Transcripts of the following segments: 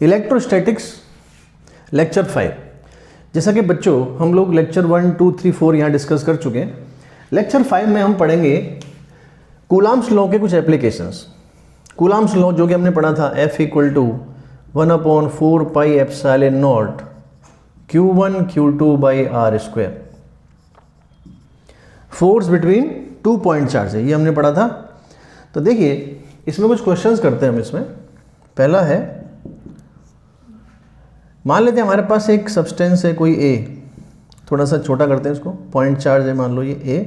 Electrostatics lecture 5। जैसा कि बच्चों हम लोग लेक्चर 1, 2, 3, 4 यहाँ डिस्कस कर चुके हैं। लेक्चर 5 में हम पढ़ेंगे कूलम्ब्स लॉ के कुछ एप्लीकेशंस। कूलम्ब्स लॉ जो कि हमने पढ़ा था F = 1/4πε0 Q1 Q2/r²। Force between 2 point charge है, ये हमने पढ़ा था। तो देखिए इसमें कुछ क्वेश्चंस करते हैं हम। इसमें पहला है, मान लेते हैं हमारे पास एक सब्सटेंस है कोई A, थोड़ा सा छोटा करते हैं इसको, पॉइंट चार्ज है मान लो ये A,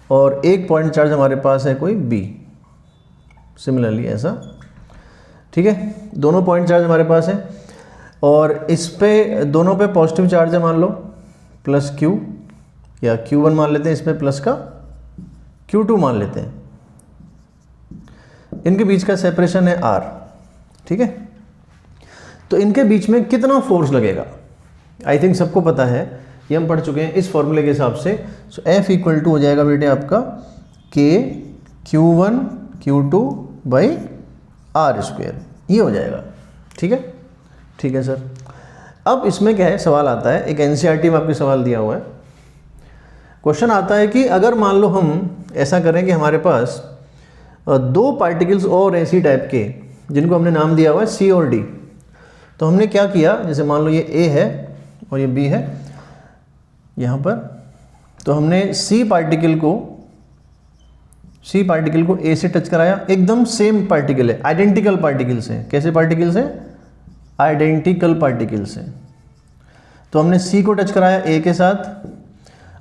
और एक पॉइंट चार्ज हमारे पास है कोई B, सिमिलरली ऐसा, ठीक है। दोनों पॉइंट चार्ज हमारे पास है और इस पे दोनों पे पॉजिटिव चार्ज है मान लो +Q या Q1 मान लेते हैं, इसमें प्लस का Q2 मान लेते हैं। इनके बीच का सेपरेशन है R, ठीक है। तो इनके बीच में कितना फोर्स लगेगा, आई थिंक सबको पता है, ये हम पढ़ चुके हैं इस फॉर्मूले के हिसाब से। सो F = हो जाएगा बेटे आपका K Q1 Q2/r², ये हो जाएगा, ठीक है। ठीक है सर। अब इसमें क्या है, सवाल आता है, एक NCERT में आपके सवाल दिया हुआ है। क्वेश्चन आता है कि अगर मान लो हम ऐसा करें कि हमारे पास दो पार्टिकल्स और ऐसी टाइप के जिनको हमने नाम दिया हुआ है C और D। तो हमने क्या किया, जैसे मान लो ये A है और ये B है यहाँ पर, तो हमने C पार्टिकल को A से टच कराया। एकदम सेम पार्टिकल है, आइडेंटिकल पार्टिकल्स हैं। कैसे पार्टिकल्स हैं? आइडेंटिकल पार्टिकल्स हैं। तो हमने C को टच कराया A के साथ,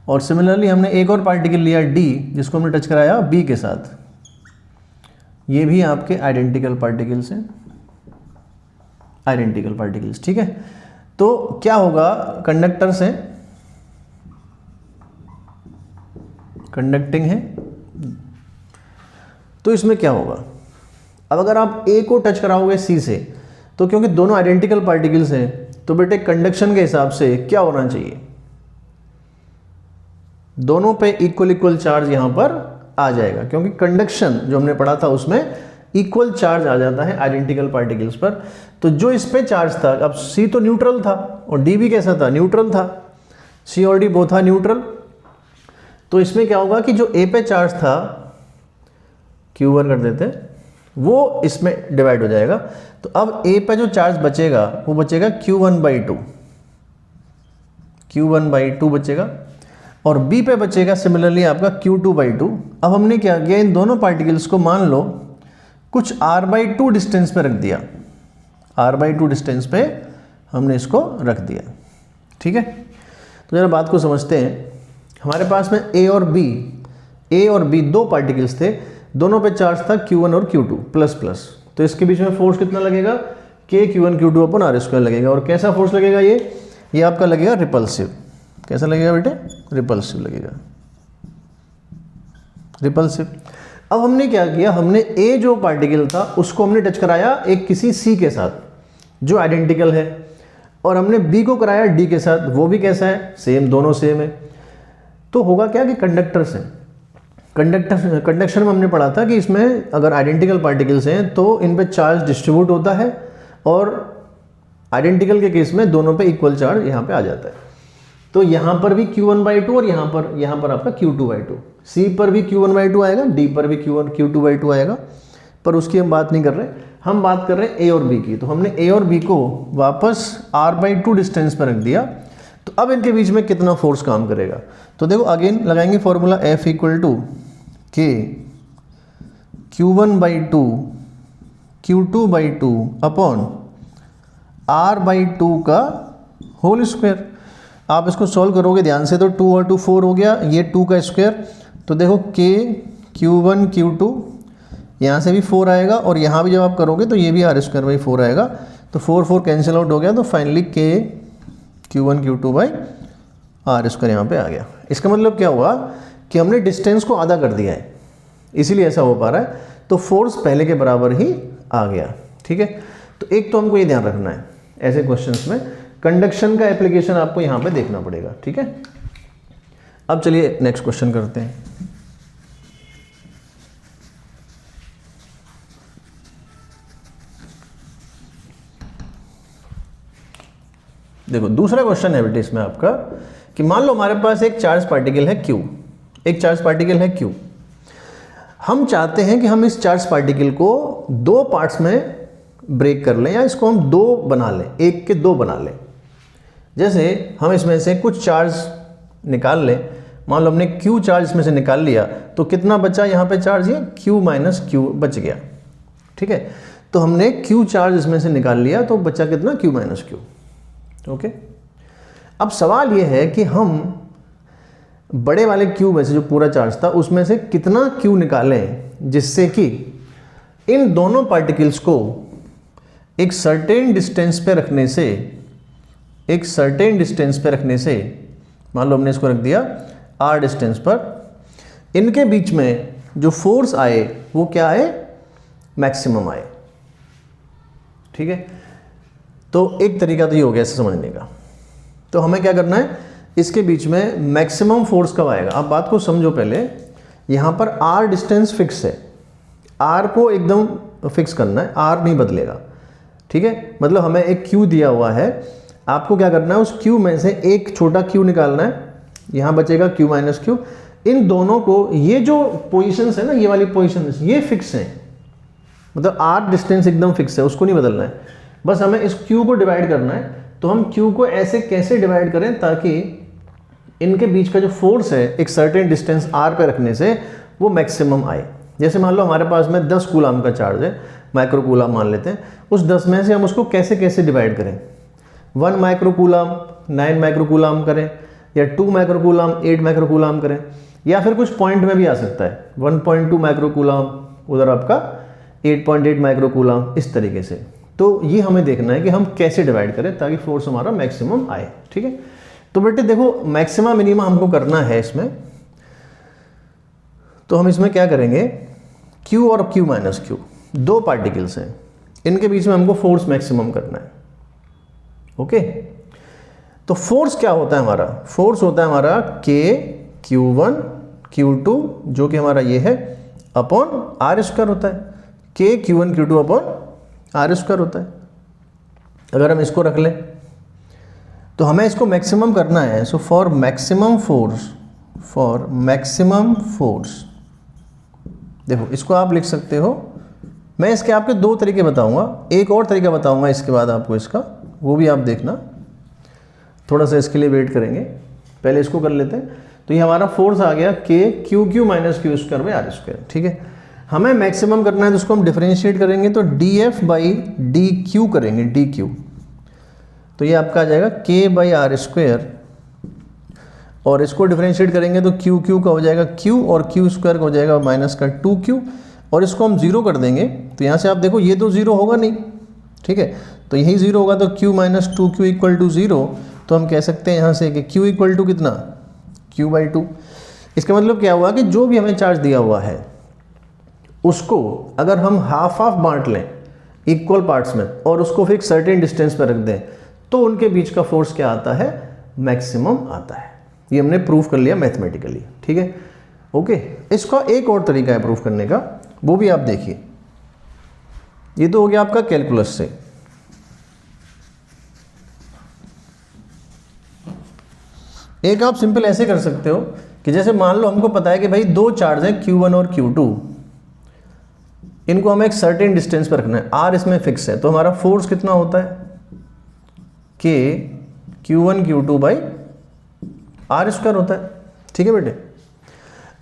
और सिमिलरली हमने एक और पार्टिकल लिया D, जिसको हमने टच कराया B के साथ। ये भी आपके आइडेंटिकल पार्टिकल्स हैं, आइडेंटिकल पार्टिकल्स, ठीक है। तो क्या होगा, कंडक्टर्स हैं, कंडक्टिंग है। तो इसमें क्या होगा, अब अगर आप A को टच कराओगे C से, तो क्योंकि दोनों आइडेंटिकल पार्टिकल्स हैं, तो बेटे कंडक्शन के हिसाब से क्या होना चाहिए, दोनों पे इक्वल चार्ज यहां पर आ जाएगा, क्योंकि कंडक्शन जो हमने पढ़ा था उसमें इक्वल चार्ज आ जाता है आइडेंटिकल पार्टिकल्स पर। तो जो इस पे चार्ज था, अब C तो न्यूट्रल था और D भी कैसा था, न्यूट्रल था। C और D बोथ आर न्यूट्रल। तो इसमें क्या होगा कि जो A पे चार्ज था, Q1 कर देते हैं, वो इसमें डिवाइड हो जाएगा। तो अब A पे जो चार्ज बचेगा वो बचेगा Q1/2 बचेगा, और B पे बचेगा सिमिलरली आपका Q2/2। अब हमने क्या किया, इन दोनों पार्टिकल्स को मान लो कुछ R/2 डिस्टेंस पे रख दिया, R/2 डिस्टेंस पे हमने इसको रख दिया, ठीक है। तो जरा बात को समझते हैं। हमारे पास में A और B दो पार्टिकल्स थे, दोनों पे चार्ज था Q1 और Q2 प्लस। तो इसके बीच में फोर्स कितना लगेगा, K Q1 Q2/r² लगेगा। और कैसा फोर्स लगेगा, ये आपका लगेगा रिपल्सिव। कैसा लगेगा बेटे, रिपल्सिव लगेगा, रिपल्सिव। अब हमने क्या किया, हमने A जो पार्टिकल था उसको हमने टच कराया एक किसी C के साथ जो आइडेंटिकल है, और हमने B को कराया D के साथ, वो भी कैसा है, सेम, दोनों सेम है। तो होगा क्या कि कंडक्टर्स हैं, कंडक्शन में हमने पढ़ा था कि इसमें अगर आइडेंटिकल पार्टिकल्स हैं तो इन पे चार्ज डिस्ट्रीब्यूट होता है, और आइडेंटिकल के केस में दोनों पे इक्वल चार्ज यहाँ पे आ जाता है। तो यहाँ पर भी Q1/2 और यहाँ पर आपका Q2/2। C पर भी Q1/2 आएगा, D पर भी Q2/2 आएगा, पर उसकी हम बात नहीं कर रहे, हम बात कर रहे हैं A और B की। तो हमने A और B को वापस R/2 डिस्टेंस पर रख दिया। तो अब इनके बीच में कितना फोर्स काम करेगा, तो देखो अगेन लगाएंगे formula F = K Q1/2 Q2/2/R/2 का होल स्क्वायर। आप इसको सॉल्व करोगे ध्यान से तो 2 और 2 4 हो गया, ये 2 का स्क्वायर। तो देखो K Q1 Q2, यहाँ से भी 4 आएगा, और यहाँ भी जब आप करोगे तो ये भी R²/4 आएगा। तो 4 कैंसिल आउट हो गया, तो फाइनली K Q1 Q2/r² यहाँ पे आ गया। इसका मतलब क्या हुआ कि हमने डिस्टेंस को आधा कर दिया है, इसीलिए ऐसा हो पा रहा है। तो फोर्स पहले के बराबर ही आ गया, ठीक है। तो एक तो हमको ये ध्यान रखना है, ऐसे क्वेश्चंस में कंडक्शन का एप्लीकेशन आपको यहाँ पे देखना पड़ेगा, ठीक है। अब चलिए नेक्स्ट क्वेश्चन करते हैं। देखो दूसरा क्वेश्चन है बेटे इसमें आपका कि मान लो हमारे पास एक चार्ज पार्टिकल है Q, एक चार्ज पार्टिकल है Q। हम चाहते हैं कि हम इस चार्ज पार्टिकल को दो पार्ट्स में ब्रेक कर लें या इसको हम दो बना लें, एक के दो बना लें। जैसे हम इसमें से कुछ चार्ज निकाल लें, मान लो हमने Q चार्ज इसमें से निकाल लिया तो कितना बचा यहाँ पे चार्ज, ये Q माइनस Q बच गया। ठीक है, तो हमने Q चार्ज इसमें से निकाल लिया तो बचा कितना, Q माइनस Q। ओके, अब सवाल ये है कि हम बड़े वाले Q में से जो पूरा चार्ज था उसमें से कितना Q निकालें जिससे कि इन दोनों पार्टिकल्स को एक सर्टेन डिस्टेंस पे रखने से, एक सर्टेन डिस्टेंस पे रखने से, मान लो हमने इसको रख दिया r डिस्टेंस पर, इनके बीच में जो फोर्स आए वो क्या आए, मैक्सिमम आए। ठीक है, तो एक तरीका तो ये हो गया इसे समझने का। तो हमें क्या करना है, इसके बीच में मैक्सिमम फोर्स कब आएगा। अब बात को समझो पहले, यहाँ पर r डिस्टेंस फिक्स है, r को एकदम फिक्स करना है, r नहीं बदलेगा। ठीक है, मतलब हमें एक Q दिया हुआ है, आपको क्या करना है उस Q में से एक छोटा Q निकालना है, यहाँ बचेगा Q माइनस Q। इन दोनों को, ये जो पोजीशंस है ना, ये वाली पोजीशंस ये फिक्स हैं, मतलब r डिस्टेंस एकदम फिक्स है, उसको नहीं बदलना है, बस हमें इस Q को डिवाइड करना है। तो हम Q को ऐसे कैसे डिवाइड करें ताकि इनके बीच का जो फोर्स है एक सर्टेन डिस्टेंस r पे रखने से वो मैक्सिमम आए। जैसे मान लो हमारे पास में 10 कूलाम का चार्ज है, माइक्रो कूलाम मान लेते हैं, उस 10 में से हम उसको कैसे कैसे डिवाइड करें, 1 माइक्रो कूलाम 9 माइक्रो कूलाम करें, या 2 माइक्रो कूलाम 8 माइक्रो कूलाम करें, या फिर कुछ पॉइंट में भी आ सकता है 1.2 माइक्रो कूलाम, उधर आपका 8.8 माइक्रो कूलाम, इस तरीके से। तो ये हमें देखना है कि हम कैसे डिवाइड करें ताकि फोर्स हमारा मैक्सिमम आए। ठीक है, तो बेटे देखो मैक्सिमम मिनिमम हमको करना है इसमें, तो हम इसमें क्या करेंगे, Q और Q माइनस Q दो पार्टिकल्स हैं, इनके बीच में हमको फोर्स मैक्सिमम करना है। ओके, तो फोर्स क्या होता है हमारा, फोर्स होता है हमारा K Q1 Q2 जो कि हमारा ये है अपॉन r स्क्वायर होता है, K Q1 Q2 upon r square होता है। अगर हम इसको रख लें तो हमें इसको मैक्सिमम करना है। सो फॉर मैक्सिमम फोर्स, देखो इसको आप लिख सकते हो, मैं इसके आपके दो तरीके बताऊंगा, एक और तरीका बताऊंगा इसके बाद आपको इसका, वो भी आप देखना, थोड़ा सा इसके लिए वेट करेंगे, पहले इसको कर लेते हैं। तो ये हमारा फोर्स आ गया K Q minus Q square by r square. ठीक है, हमें मैक्सिमम करना है तो उसको हम डिफरेंशिएट करेंगे तो dF बाई dQ करेंगे, dQ, तो ये आपका आ जाएगा K बाई आर स्क्वायर, और इसको डिफरेंशिएट करेंगे तो Q का हो जाएगा Q और Q स्क्वायर का हो जाएगा माइनस का 2Q, और इसको हम जीरो कर देंगे तो यहाँ से आप देखो ये तो जीरो होगा नहीं। ठीक है, तो यही जीरो होगा तो Q minus 2Q equal to zero, तो हम कह सकते हैं यहाँ से कि Q इक्वल टू कितना, Q बाई 2। इसका मतलब क्या हुआ कि जो भी हमें चार्ज दिया हुआ है उसको अगर हम हाफ हाफ बांट लें इक्वल पार्ट्स में और उसको फिर एक सर्टेन डिस्टेंस पर रख दें तो उनके बीच का फोर्स क्या आता है, मैक्सिमम आता है। ये हमने प्रूफ कर लिया मैथमेटिकली। ठीक है, ओके, इसका एक और तरीका है प्रूफ करने का, वो भी आप देखिए। ये तो हो गया आपका कैलकुलस से। एक आप सिंपल ऐसे कर सकते हो कि जैसे मान लो हमको पता है कि भाई दो चार्ज है Q1 और Q2, इनको हमें एक सर्टेन डिस्टेंस पर रखना है, R इसमें फिक्स है, तो हमारा फोर्स कितना होता है, K Q1 Q2 by R square होता है। ठीक है बेटे,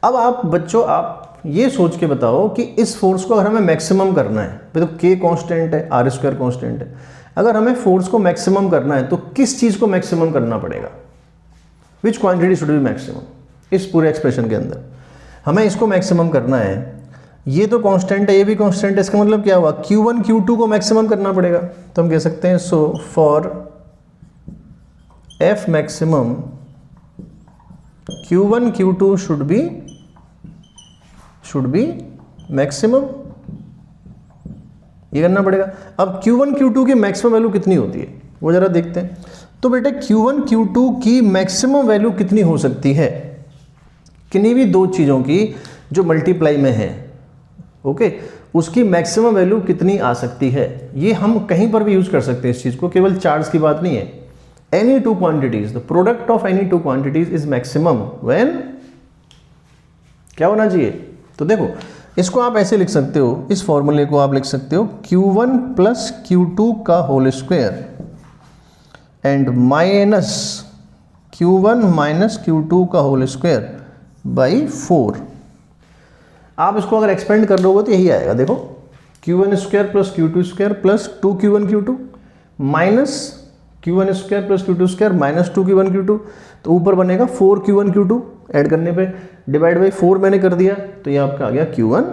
अब आप बच्चों आप ये सोच के बताओ कि इस फोर्स को अगर हमें मैक्सिमम करना है, तो K कांस्टेंट है, R स्क्वायर कांस्टेंट है, अगर हमें फोर्स को मैक्सिमम करना है तो किस चीज़ को मैक्सिमम करना पड़ेगा, विच क्वांटिटी शुड बी मैक्सिमम, इस पूरे एक्सप्रेशन के अंदर हमें इसको मैक्सिमम करना है। ये तो कांस्टेंट है, ये भी कांस्टेंट है, इसका मतलब क्या हुआ, Q1 Q2 को मैक्सिमम करना पड़ेगा। तो हम कह सकते हैं so for F maximum Q1 Q2 should be maximum, ये करना पड़ेगा। अब Q1 Q2 की मैक्सिमम वैल्यू कितनी होती है वो जरा देखते हैं। तो बेटे Q1 Q2 की मैक्सिमम वैल्यू कितनी हो सकती है, किन्हीं भी दो चीज़ों की जो मल्टीप्लाई में है, ओके, उसकी मैक्सिमम वैल्यू कितनी आ सकती है। ये हम कहीं पर भी यूज़ कर सकते हैं इस चीज़ को, केवल चार्ज की बात नहीं है, any two quantities, the product of any two quantities is maximum when क्या होना चाहिए? तो देखो इसको आप ऐसे लिख सकते हो, इस फॉर्मूले को आप लिख सकते हो Q1 प्लस Q2 का whole square and minus Q1 minus Q2 का होल स्क्वायर बाई 4। आप इसको अगर एक्सपेंड कर लोगे तो यही आएगा, देखो Q1 square plus Q2 square plus 2Q1 Q2 minus Q1 square plus Q2 square minus 2Q1 Q2, तो ऊपर बनेगा 4Q1 Q2, ऐड करने पे डिवाइड बाई 4 मैंने कर दिया, तो ये आपका आ गया Q1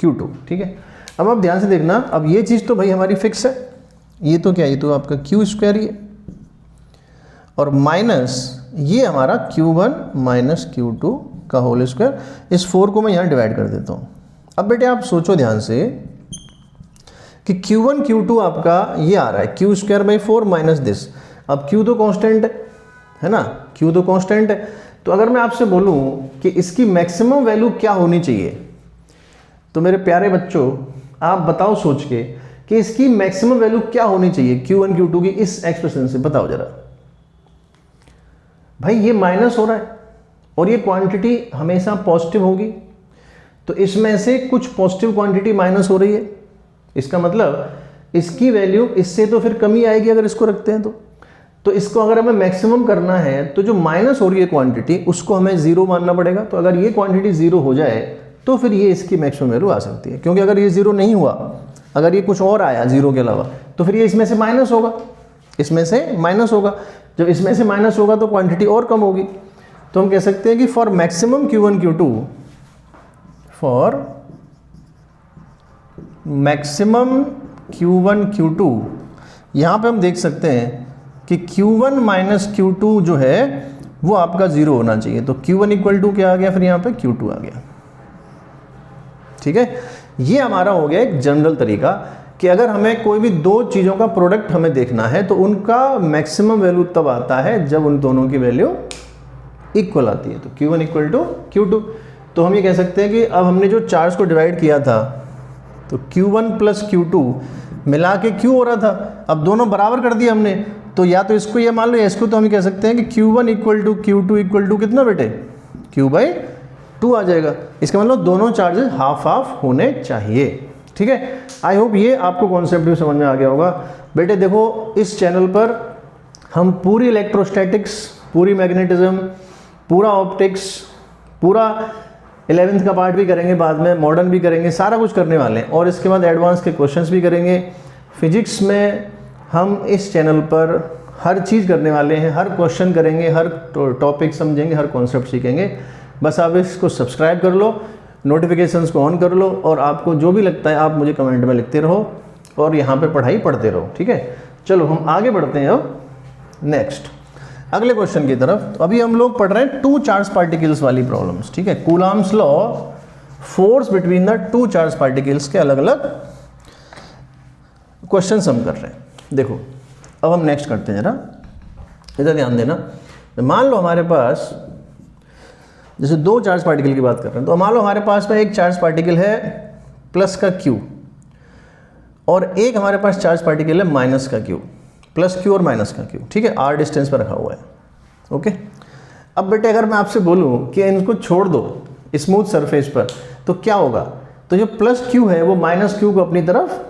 Q2। ठीक है, अब आप ध्यान से देखना, अब ये चीज़ तो भाई हमारी फिक्स है, ये तो क्या, ये तो आपका Q स्क्वायर ही है, और माइनस ये हमारा Q1 माइनस Q2 का होल स्क्वायर, इस 4 को मैं यहाँ डिवाइड कर देता हूँ। अब बेटे आप सोचो ध्यान से कि Q1 Q2 आपका ये आ रहा है Q square by 4 minus this, अब Q तो कांस्टेंट है ना, Q तो कांस्टेंट है, तो अगर मैं आपसे बोलूं कि इसकी मैक्सिमम वैल्यू क्या होनी चाहिए, तो मेरे प्यारे बच्चों आप बताओ सोच के कि इसकी मैक्सिमम वैल्यू क्या होनी चाहिए Q1 Q2 की इस एक्सप्रेशन से, बताओ जरा। भाई ये माइनस हो रहा है और ये क्वांटिटी हमेशा पॉजिटिव होगी, तो इसमें से कुछ पॉजिटिव क्वांटिटी माइनस हो रही है, इसका मतलब इसकी वैल्यू इससे तो फिर कमी आएगी अगर इसको रखते हैं तो इसको अगर हमें मैक्सिमम करना है तो जो माइनस हो रही है क्वांटिटी उसको हमें जीरो मानना पड़ेगा। तो अगर ये क्वांटिटी जीरो हो जाए तो फिर ये इसकी मैक्सिमम वैल्यू आ सकती है, क्योंकि अगर ये जीरो नहीं हुआ, अगर ये कुछ और आया जीरो के अलावा, तो फिर ये इसमें से माइनस होगा, इसमें से माइनस होगा, जब इसमें से माइनस होगा तो क्वांटिटी और कम होगी। तो हम कह सकते हैं कि for maximum Q1 Q2, for maximum Q1 Q2, यहाँ पे हम देख सकते हैं कि Q1 माइनस Q2 जो है वो आपका जीरो होना चाहिए, तो Q1 इक्वल टू क्या आ गया, फिर यहाँ पे Q2 आ गया। ठीक है, ये हमारा हो गया एक जनरल तरीका कि अगर हमें कोई भी दो चीज़ों का प्रोडक्ट हमें देखना है तो उनका मैक्सिमम वैल्यू तब आता है जब उन दोनों की वैल्यू इक्वल आती है, तो Q1 इक्वल टू Q2। तो हम ये कह सकते हैं कि अब हमने जो चार्ज को डिवाइड किया था तो Q1 प्लस Q2 मिला के Q हो रहा था, अब दोनों बराबर कर दिए हमने, तो या तो इसको ये मान लो या इसको, तो हम कह सकते हैं कि Q1 equal to Q2 equal to कितना बेटे, Q बाई 2 आ जाएगा। इसका मतलब दोनों चार्जेस हाफ हाफ होने चाहिए। ठीक है, आई होप ये आपको कॉन्सेप्ट भी समझ में आ गया होगा। बेटे देखो इस चैनल पर हम पूरी इलेक्ट्रोस्टैटिक्स, पूरी मैग्नेटिज्म, पूरा ऑप्टिक्स, पूरा 11th का पार्ट भी करेंगे, बाद में मॉडर्न भी करेंगे, सारा कुछ करने वाले हैं, और इसके बाद एडवांस के क्वेश्चंस भी करेंगे। फिजिक्स में हम इस चैनल पर हर चीज़ करने वाले हैं, हर क्वेश्चन करेंगे, हर टॉपिक समझेंगे, हर कॉन्सेप्ट सीखेंगे। बस आप इसको सब्सक्राइब कर लो, नोटिफिकेशंस को ऑन कर लो, और आपको जो भी लगता है आप मुझे कमेंट में लिखते रहो और यहाँ पे पढ़ाई पढ़ते रहो। ठीक है, चलो हम आगे बढ़ते हैं अब नेक्स्ट अगले क्वेश्चन की तरफ। तो अभी हम लोग पढ़ रहे हैं टू चार्ज पार्टिकल्स वाली प्रॉब्लम्स। ठीक है, Coulomb's law, force between the two charge particles के अलग अलग क्वेश्चन हम कर रहे हैं। देखो अब हम नेक्स्ट करते हैं, जरा इधर ध्यान देना। मान लो हमारे पास, जैसे दो चार्ज पार्टिकल की बात कर रहे हैं, तो मान लो हमारे पास में एक चार्ज पार्टिकल है प्लस का Q, और एक हमारे पास चार्ज पार्टिकल है माइनस का Q, प्लस Q और माइनस का Q। ठीक है, R डिस्टेंस पर रखा हुआ है। ओके, अब बेटे अगर मैं आपसे बोलूं कि इनको छोड़ दो स्मूथ सरफेस पर, तो क्या होगा, तो जो प्लस Q है वो माइनस Q को अपनी तरफ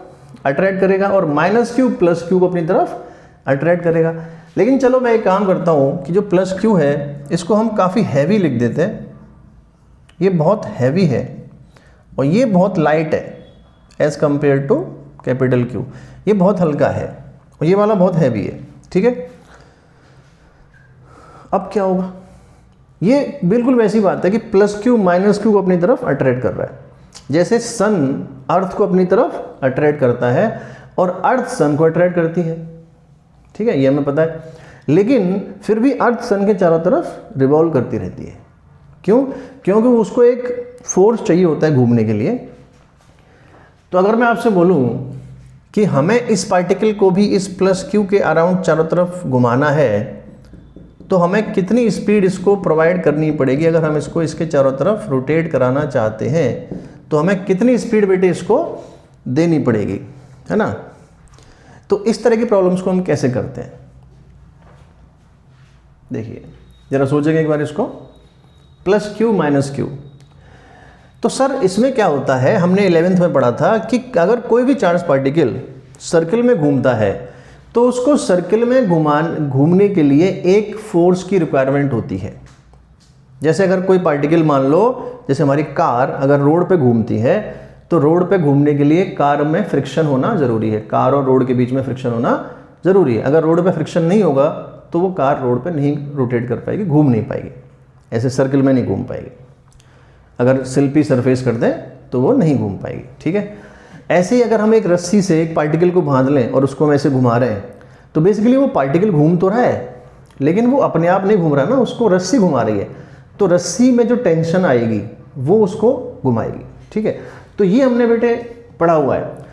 अट्रैक्ट करेगा, और माइनस Q प्लस Q को अपनी तरफ अट्रैक्ट करेगा। लेकिन चलो मैं एक काम करता हूँ कि जो प्लस Q है इसको हम काफ़ी हैवी लिख देते हैं, ये बहुत हैवी है और ये बहुत लाइट है as compared to capital Q, ये बहुत हल्का है और ये वाला बहुत हैवी है। ठीक है, अब क्या होगा, ये बिल्कुल वैसी बात है कि प्लस Q माइनस Q को अपनी तरफ अट्रैक्ट कर रहा है, जैसे सन अर्थ को अपनी तरफ अट्रैक्ट करता है और अर्थ सन को अट्रैक्ट करती है। ठीक है, ये हमें पता है, लेकिन फिर भी अर्थ सन के चारों तरफ रिवॉल्व करती रहती है। क्यों? क्योंकि उसको एक फोर्स चाहिए होता है घूमने के लिए। तो अगर मैं आपसे बोलूं कि हमें इस पार्टिकल को भी इस प्लस Q के अराउंड चारों तरफ घुमाना है, तो हमें कितनी स्पीड इसको प्रोवाइड करनी पड़ेगी? अगर हम इसको इसके चारों तरफ रोटेट कराना चाहते हैं तो हमें कितनी स्पीड बेटे इसको देनी पड़ेगी, है ना? तो इस तरह की प्रॉब्लम्स को हम कैसे करते हैं? देखिए जरा सोचेंगे एक बार इसको, प्लस क्यू माइनस क्यू। तो सर इसमें क्या होता है, हमने 11th में पढ़ा था कि अगर कोई भी चार्ज पार्टिकल सर्किल में घूमता है तो उसको सर्किल में घूमने के लिए एक फोर्स की रिक्वायरमेंट होती है। जैसे अगर कोई पार्टिकल मान लो, जैसे हमारी कार अगर रोड पे घूमती है तो रोड पे घूमने के लिए कार में फ्रिक्शन होना ज़रूरी है, कार और रोड के बीच में फ्रिक्शन होना ज़रूरी है। अगर रोड पे फ्रिक्शन नहीं होगा तो वो कार रोड पे नहीं रोटेट कर पाएगी, घूम नहीं पाएगी, ऐसे सर्किल में नहीं घूम पाएगी। अगर स्लिपी सरफेस कर दें तो वो नहीं घूम पाएगी, ठीक है। ऐसे ही अगर हम एक रस्सी से एक पार्टिकल को बांध लें और उसको हम ऐसे घुमा रहे हैं तो बेसिकली वो पार्टिकल घूम तो रहा है लेकिन वो अपने आप नहीं घूम रहा ना, उसको रस्सी घुमा रही है, तो रस्सी में जो टेंशन आएगी वो उसको घुमाएगी, ठीक है। तो ये हमने बेटे पढ़ा हुआ है।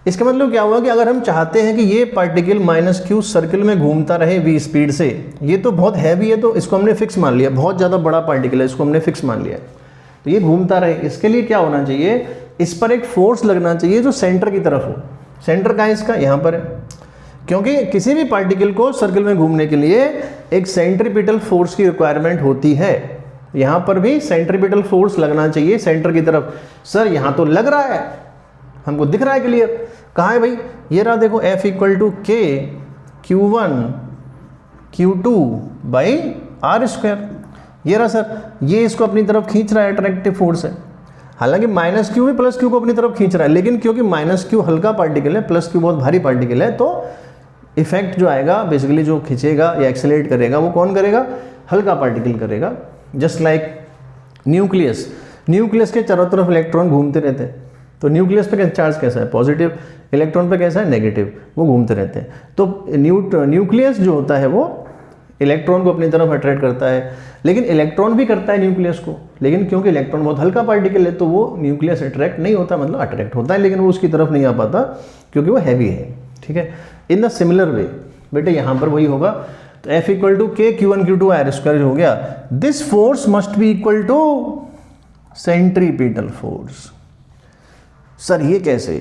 इसका मतलब क्या हुआ कि अगर हम चाहते हैं कि ये पार्टिकल माइनस क्यू सर्किल में घूमता रहे v स्पीड से, ये तो बहुत हैवी है तो इसको हमने फिक्स मान लिया, बहुत ज़्यादा बड़ा पार्टिकल है इसको हमने फिक्स मान लिया, तो ये घूमता रहे। इसके लिए क्या होना चाहिए, इस पर एक फोर्स लगना चाहिए जो सेंटर की तरफ हो। सेंटर कहाँ है इसका, यहाँ पर है, क्योंकि किसी भी पार्टिकल को सर्किल में घूमने के लिए एक सेंट्रीपिटल फोर्स की रिक्वायरमेंट होती है। यहाँ पर भी सेंट्रीपिटल फोर्स लगना चाहिए सेंटर की तरफ। सर यहाँ तो लग रहा है, हमको दिख रहा है क्लियर, कहाँ है भाई, ये रहा देखो, F इक्वल टू के Q1 Q2 by R square, ये रहा सर, ये इसको अपनी तरफ खींच रहा है, अट्रैक्टिव फोर्स है। हालांकि माइनस क्यू भी प्लस क्यू को अपनी तरफ खींच रहा है, लेकिन क्योंकि माइनस क्यू हल्का पार्टिकल है, प्लस क्यू बहुत भारी पार्टिकल है, तो इफेक्ट जो आएगा बेसिकली जो खींचेगा या एक्सेलरेट करेगा वो कौन करेगा, हल्का पार्टिकल करेगा। जस्ट लाइक न्यूक्लियस, न्यूक्लियस के चारों तरफ इलेक्ट्रॉन घूमते रहते हैं, तो न्यूक्लियस पे चार्ज कैसा है, पॉजिटिव, इलेक्ट्रॉन पे कैसा है, नेगेटिव, वो घूमते रहते हैं। तो न्यूक्लियस जो होता है वो इलेक्ट्रॉन को अपनी तरफ अट्रैक्ट करता है, लेकिन इलेक्ट्रॉन भी करता है न्यूक्लियस को, लेकिन क्योंकि इलेक्ट्रॉन बहुत हल्का पार्टिकल है तो वो न्यूक्लियस अट्रैक्ट नहीं होता, मतलब अट्रैक्ट होता है लेकिन वो उसकी तरफ नहीं आ पाता क्योंकि वो हैवी है, ठीक है। इन द सिमिलर वे बेटे यहाँ पर वही होगा, तो F इक्वल टू के Q1 Q2 आर स्क्वायर हो गया, this force must be equal to centripetal force. Sir ये कैसे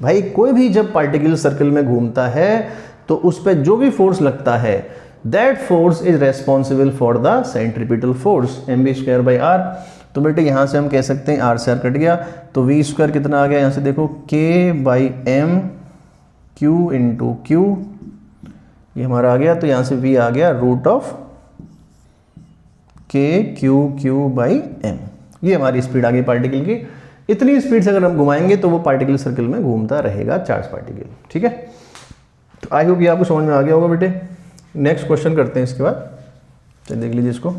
भाई, कोई भी जब पार्टिकल सर्किल में घूमता है तो उस पर जो भी फोर्स लगता है that force is responsible for the centripetal force mv square by R. तो बेटे यहाँ से हम कह सकते हैं r से r कट गया तो v स्क्वायर कितना आ गया, यहाँ से देखो k by m q into Q, ये हमारा आ गया, तो यहाँ से v आ गया root of k q by m। ये हमारी स्पीड आ गई पार्टिकल की। इतनी स्पीड से अगर हम घुमाएंगे तो वो पार्टिकल सर्किल में घूमता रहेगा चार्ज पार्टिकल, ठीक है। तो आई होप ये आपको समझ में आ गया होगा बेटे। नेक्स्ट क्वेश्चन करते हैं इसके बाद, तो देख लीजिए इसको।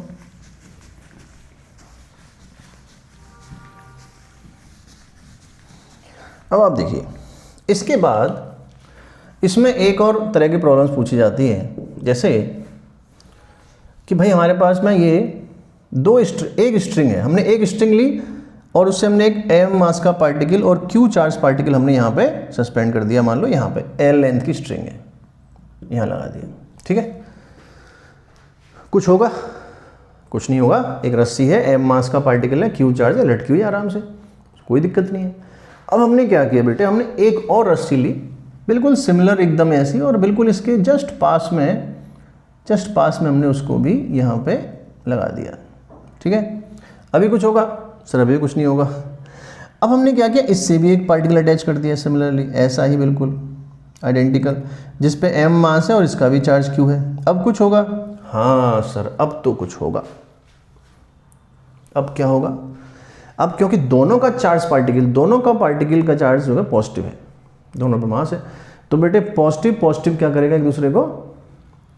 अब आप देखिए इसके बाद इसमें एक और तरह की प्रॉब्लम्स पूछी जाती हैं, जैसे कि भाई हमारे पास में ये एक स्ट्रिंग है, हमने एक स्ट्रिंग ली और उससे हमने एक m मास का पार्टिकल और q चार्ज पार्टिकल हमने यहाँ पे सस्पेंड कर दिया। मान लो यहाँ पे l लेंथ की स्ट्रिंग है, यहाँ लगा दिया, ठीक है। कुछ होगा, कुछ नहीं होगा, एक रस्सी है, m मास का पार्टिकल है, q चार्ज है, लटकी हुई आराम से, कोई दिक्कत नहीं है। अब हमने क्या किया बेटे, हमने एक और रस्सी ली बिल्कुल सिमिलर एकदम ऐसी, और बिल्कुल इसके जस्ट पास में हमने उसको भी यहाँ पे लगा दिया, ठीक है। अभी कुछ होगा सर, अभी कुछ नहीं होगा। अब हमने क्या किया, इससे भी एक पार्टिकल अटैच कर दिया सिमिलरली, ऐसा ही बिल्कुल आइडेंटिकल, जिस पे m मास है और इसका भी चार्ज q है। अब कुछ होगा, हाँ सर अब तो कुछ होगा। अब क्या होगा, अब क्योंकि दोनों का पार्टिकल का चार्ज जो है पॉजिटिव है, दोनों पे मास है, तो बेटे पॉजिटिव क्या करेगा, एक दूसरे को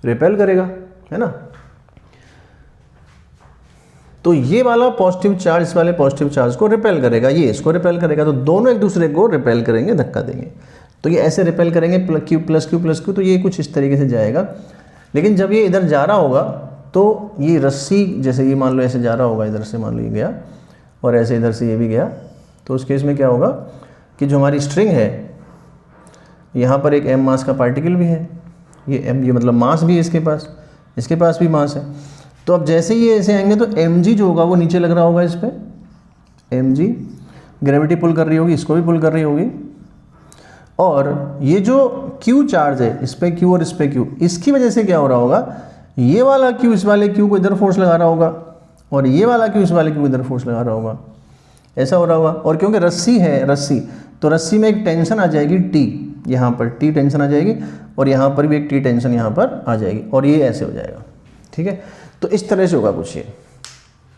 रिपेल करेगा, है ना। तो ये वाला पॉजिटिव चार्ज इस वाले पॉजिटिव चार्ज को रिपेल करेगा, ये इसको रिपेल करेगा, तो दोनों एक दूसरे को रिपेल करेंगे, धक्का देंगे। तो ये ऐसे रिपेल करेंगे, प्लस क्यू, तो ये कुछ इस तरीके से जाएगा। लेकिन जब ये इधर जा रहा होगा तो ये रस्सी, जैसे ये मान लो ऐसे जा रहा होगा, इधर से मान लो ये गया और ऐसे इधर से ये भी गया, तो उस केस में क्या होगा कि जो हमारी स्ट्रिंग है यहाँ पर एक m मास का पार्टिकल भी है, ये मतलब मास भी है इसके पास भी मास है। तो अब जैसे ही ये ऐसे आएंगे तो mg जो होगा वो नीचे लग रहा होगा, इस पर mg ग्रेविटी पुल कर रही होगी, इसको भी पुल कर रही होगी, और ये जो q चार्ज है इस पे q और इस पे q, इसकी वजह से क्या हो रहा होगा, ये वाला क्यू इस वाले क्यू को इधर फोर्स लगा रहा होगा और ये वाला क्यू इस वाले क्यू इधर फोर्स लगा रहा होगा, ऐसा हो रहा होगा। और क्योंकि रस्सी है, रस्सी तो रस्सी में एक टेंशन आ जाएगी टी, यहाँ पर टी टेंशन आ जाएगी और यहाँ पर भी एक टी टेंशन यहाँ पर आ जाएगी और ये ऐसे हो जाएगा, ठीक है। तो इस तरह से होगा कुछ ये,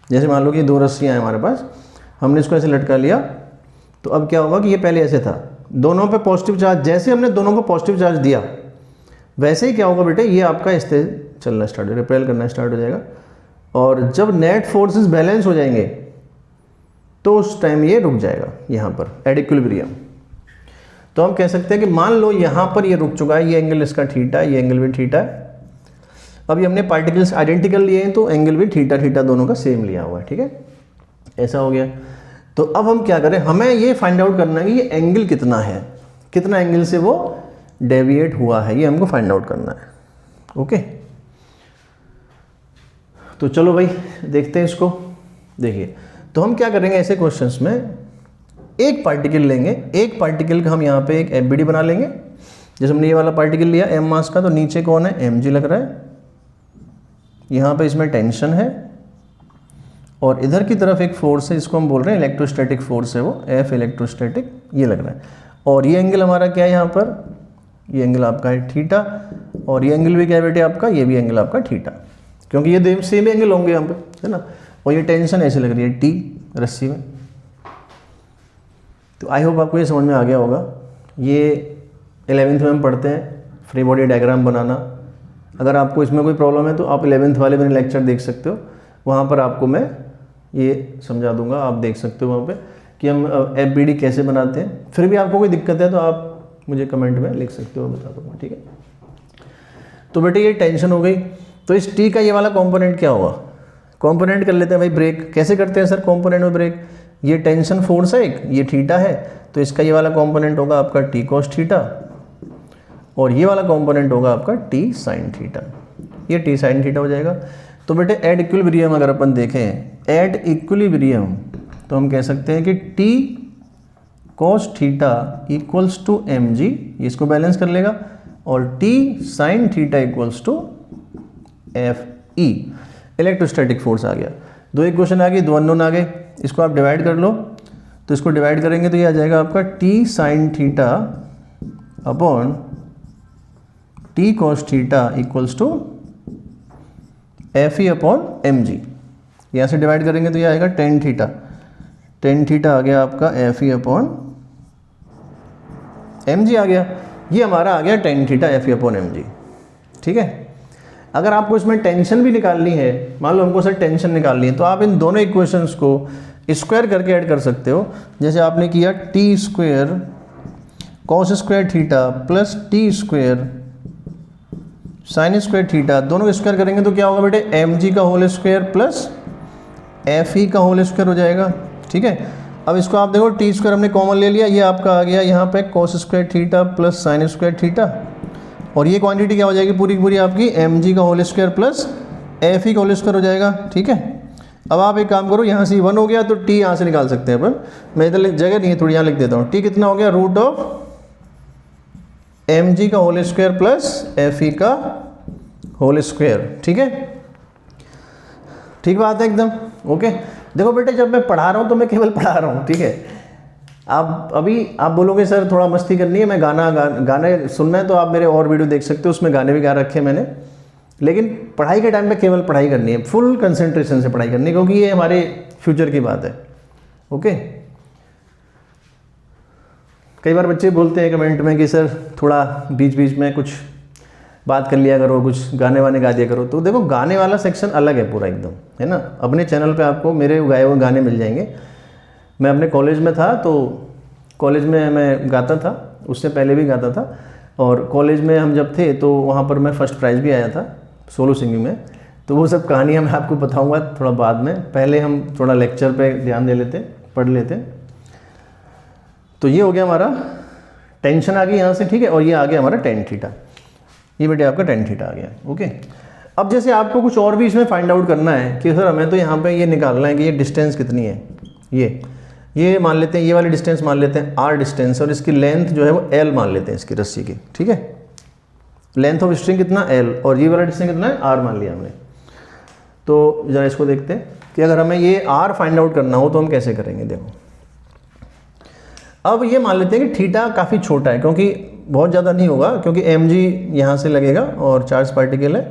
जैसे मान लो कि 2 रस्सियाँ हैं हमारे पास, हमने इसको ऐसे लटका लिया, तो अब क्या होगा कि ये पहले ऐसे था, दोनों पे पॉजिटिव चार्ज, जैसे हमने दोनों को पॉजिटिव चार्ज दिया वैसे ही क्या होगा बेटे, ये आपका इस तरह चलना स्टार्ट, रिपेल करना स्टार्ट हो जाएगा। और जब नेट फोर्सेस बैलेंस हो जाएंगे तो उस टाइम ये रुक जाएगा यहाँ पर एट इक्विलिब्रियम। तो हम कह सकते हैं कि मान लो यहाँ पर ये रुक चुका है, ये एंगल इसका थीटा है, ये एंगल भी थीटा है। अभी हमने पार्टिकल्स आइडेंटिकल लिए हैं तो एंगल भी थीटा थीटा दोनों का सेम लिया हुआ है, ठीक है, ऐसा हो गया। तो अब हम क्या करें, हमें ये फाइंड आउट करना है कि ये एंगल कितना है, कितना एंगल से वो डेविएट हुआ है, ये हमको फाइंड आउट करना है। ओके, तो चलो भाई देखते हैं इसको। देखिए, तो हम क्या करेंगे ऐसे क्वेश्चंस में, एक पार्टिकल लेंगे, एक पार्टिकल का हम यहाँ पे एक एफबीडी बना लेंगे। जैसे हमने ये वाला पार्टिकल लिया एम मास का, तो नीचे कौन है, एम जी लग रहा है, यहाँ पे इसमें टेंशन है और इधर की तरफ एक फोर्स है, इसको हम बोल रहे हैं इलेक्ट्रोस्टैटिक फोर्स है, वो एफ इलेक्ट्रोस्टैटिक ये लग रहा है। और ये एंगल हमारा क्या है यहाँ पर, ये एंगल आपका है थीटा और ये एंगल भी क्या है बेटे आपका, ये भी एंगल आपका थीटा, क्योंकि ये सेम एंगल होंगे यहाँ पे, है ना। और ये टेंशन ऐसे लग रही है टी रस्सी में। तो आई होप आपको ये समझ में आ गया होगा। ये 11th में हम पढ़ते हैं फ्री बॉडी डायग्राम बनाना। अगर आपको इसमें कोई प्रॉब्लम है तो आप 11th वाले मेरे लेक्चर देख सकते हो, वहाँ पर आपको मैं ये समझा दूंगा, आप देख सकते हो वहाँ पे कि हम एफबीडी कैसे बनाते हैं। फिर भी आपको कोई दिक्कत है तो आप मुझे कमेंट में लिख सकते हो, बता दूंगा, ठीक है। तो बेटे ये टेंशन हो गई, तो इस टी का ये वाला कंपोनेंट क्या होगा, कंपोनेंट कर लेते हैं भाई ब्रेक। कैसे करते हैं सर कंपोनेंट में ब्रेक, ये टेंशन फोर्स है एक, ये थीटा है, तो इसका ये वाला कंपोनेंट होगा आपका टी कॉस थीटा और ये वाला कंपोनेंट होगा आपका टी साइन थीटा, ये टी साइन थीटा हो जाएगा। तो बेटे एट इक्विलिब्रियम अगर अपन देखें, एट इक्विलिब्रियम तो हम कह सकते हैं कि T cos theta equals to M G, इसको बैलेंस कर लेगा, और T sine theta equals to F E, electrostatic force आ गया। 2 इक्वेशन आ गई, 2 अननोन आ गए, इसको आप डिवाइड कर लो। तो इसको डिवाइड करेंगे तो ये आ जाएगा आपका T sine theta upon T cos theta equals to F E upon M G. यहाँ से डिवाइड करेंगे तो ये आएगा टेन थीटा, टेन थीटा आ गया आपका F E upon M G आ गया, ये हमारा आ गया tan theta F E upon M G, ठीक है। अगर आपको इसमें टेंशन भी निकालनी है, मान लो हमको सर टेंशन निकालनी है, तो आप इन दोनों इक्वेशंस को स्क्वायर करके ऐड कर सकते हो। जैसे आपने किया T square cos square theta plus T square sine square theta, दोनों को स्क्वायर करेंगे तो क्या होगा बेटे, एम जी का whole square plus F E का होल स्क्वायर हो जाएगा, ठीक है। अब इसको आप देखो टी स्क्वायर हमने कॉमन ले लिया, ये आपका आ गया यहाँ पे cos square theta plus sine square theta, और ये क्वांटिटी क्या हो जाएगी पूरी की पूरी आपकी एम जी का whole square plus F E का होल स्क्वायर हो जाएगा, ठीक है। अब आप एक काम करो, यहाँ से 1 हो गया तो टी यहाँ से निकाल सकते हैं अपन, मैं इधर जगह नहीं है थोड़ी यहाँ लिख देता हूँ। टी कितना हो गया, रूट ऑफ एम जी का whole square plus F E का होल स्क्वायर, ठीक है। ठीक बात है एकदम, ओके। देखो बेटे जब मैं पढ़ा रहा हूँ तो मैं केवल पढ़ा रहा हूँ, ठीक है। आप अभी आप बोलोगे सर थोड़ा मस्ती करनी है, मैं गाने सुनना है तो आप मेरे और वीडियो देख सकते हो, उसमें गाने भी गा रखे हैं मैंने। लेकिन पढ़ाई के टाइम में केवल पढ़ाई करनी है, फुल कंसंट्रेशन से पढ़ाई करनी है, क्योंकि ये हमारे फ्यूचर की बात है, ओके। कई बार बच्चे बोलते हैं कमेंट में कि सर थोड़ा बीच बीच में कुछ बात कर लिया करो, कुछ गाने वाने गा दिया करो। तो देखो गाने वाला सेक्शन अलग है पूरा एकदम, है ना। अपने चैनल पे आपको मेरे गाए हुए गाने मिल जाएंगे। मैं अपने कॉलेज में था तो कॉलेज में मैं गाता था, उससे पहले भी गाता था, और कॉलेज में हम जब थे तो वहाँ पर मैं फर्स्ट प्राइज़ भी आया था सोलो सिंगिंग में। तो वो सब कहानियाँ मैं आपको बताऊँगा थोड़ा बाद में, पहले हम थोड़ा लेक्चर पे ध्यान दे लेते, पढ़ लेते। तो ये हो गया हमारा टेंशन आ गई यहाँ से, ठीक है। और ये आ गया हमारा टेन थीटा, ये बेटे आपका टेन थीटा आ गया, ओके। अब जैसे आपको कुछ और भी इसमें फाइंड आउट करना है कि सर हमें तो यहाँ पे ये निकालना है कि ये डिस्टेंस कितनी है, ये मान लेते हैं, ये वाली डिस्टेंस मान लेते हैं आर डिस्टेंस, और इसकी लेंथ जो है वो एल मान लेते हैं इसकी रस्सी की, ठीक है। लेंथ ऑफ स्ट्रिंग कितना L और ये वाला डिस्टेंस कितना है R मान लिया हमने। तो ज़रा इसको देखते हैं कि अगर हमें ये R फाइंड आउट करना हो तो हम कैसे करेंगे। देखो अब ये मान लेते हैं कि थीटा काफ़ी छोटा है, क्योंकि बहुत ज़्यादा नहीं होगा, क्योंकि mg यहाँ से लगेगा और चार्ज पार्टिकल है।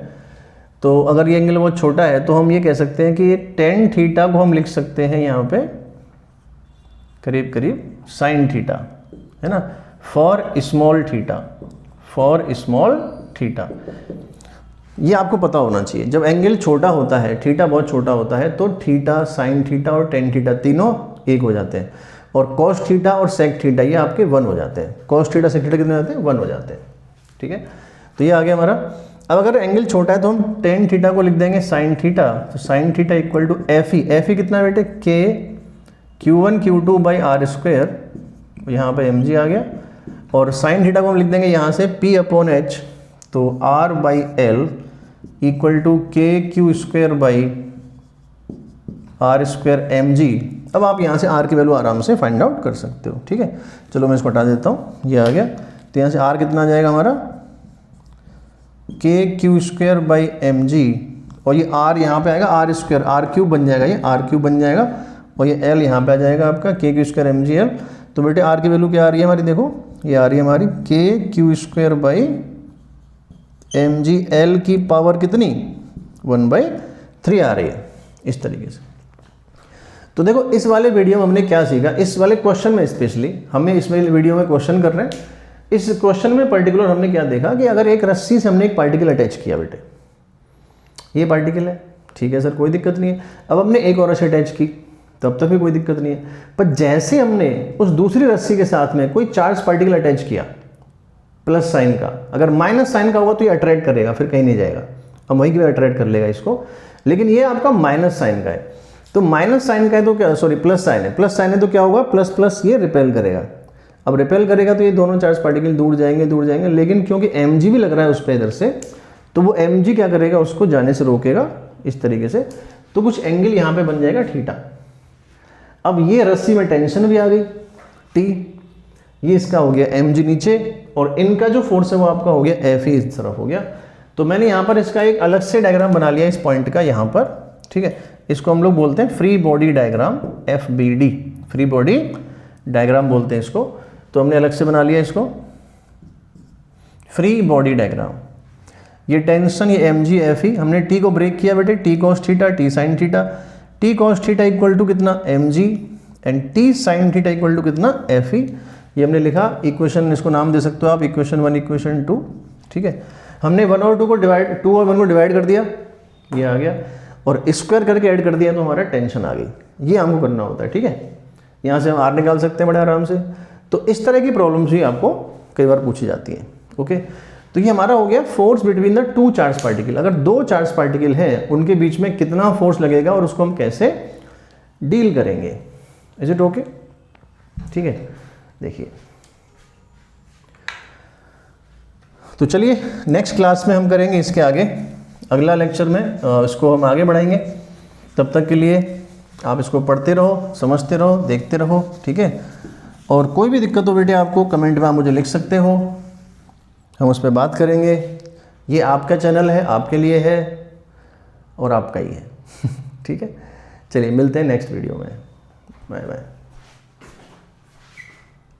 तो अगर ये एंगल बहुत छोटा है तो हम ये कह सकते हैं कि tan थीटा को हम लिख सकते हैं यहाँ पे करीब करीब sin थीटा, है ना, for small theta, for small theta. ये आपको पता होना चाहिए, जब एंगल छोटा होता है, थीटा बहुत छोटा होता है, तो थीटा, साइन थीटा और tan थीटा तीनों एक हो जाते हैं, और cos थीटा और sec थीटा ये आपके 1 हो जाते हैं। cos थीटा sec थीटा कितने हो जाते हैं? 1 हो जाते हैं। ठीक है, तो ये आ गया हमारा। अब अगर एंगल छोटा है तो हम tan थीटा को लिख देंगे sin थीटा, तो sin theta equal to FE, FE कितना बेटे K Q1 Q2 by R square, यहाँ पे mg आ गया, और sin थीटा को हम लिख देंगे यहाँ से P अपॉन H, तो R by L equal to K Q square by R square mg। अब आप यहाँ से R की वैल्यू आराम से फाइंड आउट कर सकते हो। ठीक है, चलो मैं इसको हटा देता हूँ, ये आ गया। तो यहाँ से R कितना आ जाएगा हमारा K Q square by mg, और ये R यहाँ पे आएगा R स्क्वायर, R क्यूब बन जाएगा, ये R क्यूब बन जाएगा, और ये L यहाँ पे आ जाएगा आपका K Q square mg L। तो बेटे R की वैल्यू क्या आ रही है हमारी, देखो ये आ रही है हमारी K Q square by mg L की पावर कितनी 1/3 आ रही है, इस तरीके से। तो देखो इस वाले वीडियो में हमने क्या सीखा, इस वाले क्वेश्चन में स्पेशली हमें इस वीडियो में क्वेश्चन कर रहे हैं। इस क्वेश्चन में पर्टिकुलर हमने क्या देखा कि अगर एक रस्सी से हमने एक पार्टिकल अटैच किया बेटे, ये पार्टिकल है, ठीक है सर, कोई दिक्कत नहीं है। अब हमने एक और रस्सी अटैच की, तब तक भी कोई दिक्कत नहीं है। पर जैसे हमने उस दूसरी रस्सी के साथ में कोई चार्ज पार्टिकल अटैच किया प्लस साइन का, अगर माइनस साइन का होगा तो ये अट्रैक्ट करेगा, फिर कहीं नहीं जाएगा, हम वहीं के अट्रैक्ट कर लेगा इसको। लेकिन ये आपका माइनस साइन का है, तो माइनस साइन का है तो क्या, सॉरी प्लस साइन है, प्लस साइन है तो क्या होगा, प्लस प्लस ये रिपेल करेगा। अब रिपेल करेगा तो ये दोनों चार्ज पार्टिकल दूर जाएंगे, लेकिन क्योंकि mg भी लग रहा है उस पर इधर से, तो वो mg क्या करेगा, उसको जाने से रोकेगा इस तरीके से। तो कुछ एंगल यहाँ पे बन जाएगा थीटा। अब ये रस्सी में टेंशन भी आ गई T, ये इसका हो गया mg नीचे, और इनका जो फोर्स है वो आपका हो गया Fe इस तरफ हो गया। तो मैंने यहाँ पर इसका एक अलग से डायग्राम बना लिया इस पॉइंट का यहाँ पर, ठीक है, इसको हम लोग बोलते हैं free body diagram, FBD, free body diagram बोलते हैं इसको। तो हमने अलग से बना लिया इसको फ्री बॉडी डायग्राम। ये टेंशन, ये mg Fe, हमने T को ब्रेक किया बेटे, T cos theta, T sin theta, T cos theta equal to कितना mg and T sin theta equal to कितना Fe। ये हमने लिखा इक्वेशन, इसको नाम दे सकते हो आप इक्वेशन 1, इक्वेशन 2। ठीक है, हमने 1 और 2 को डिवाइड, 2 और 1 को डिवाइड कर दिया, ये आ गया, और स्क्वायर करके ऐड कर दिया तो हमारा टेंशन आ गई। ये हमको करना होता है। ठीक है, यहाँ से हम R निकाल सकते हैं बड़े आराम से। तो इस तरह की प्रॉब्लम्स भी आपको कई बार पूछी जाती हैं। ओके, तो ये हमारा हो गया force between the 2 charge particle. अगर 2 चार्ज पार्टिकल हैं, उनके बीच में कितना फोर्स लगेगा और उसको हम कैसे डील करेंगे। Is it okay? ठीक है, देखिए, तो चलिए नेक्स्ट क्लास में हम करेंगे इसके आगे, अगला लेक्चर में इसको हम आगे बढ़ाएंगे। तब तक के लिए आप इसको पढ़ते रहो, समझते रहो, देखते रहो। ठीक है, और कोई भी दिक्कत हो बेटे आपको कमेंट में आप मुझे लिख सकते हो, हम उस पर बात करेंगे। ये आपका चैनल है, आपके लिए है और आपका ही है। ठीक है, चलिए मिलते हैं नेक्स्ट वीडियो में, बाय बाय।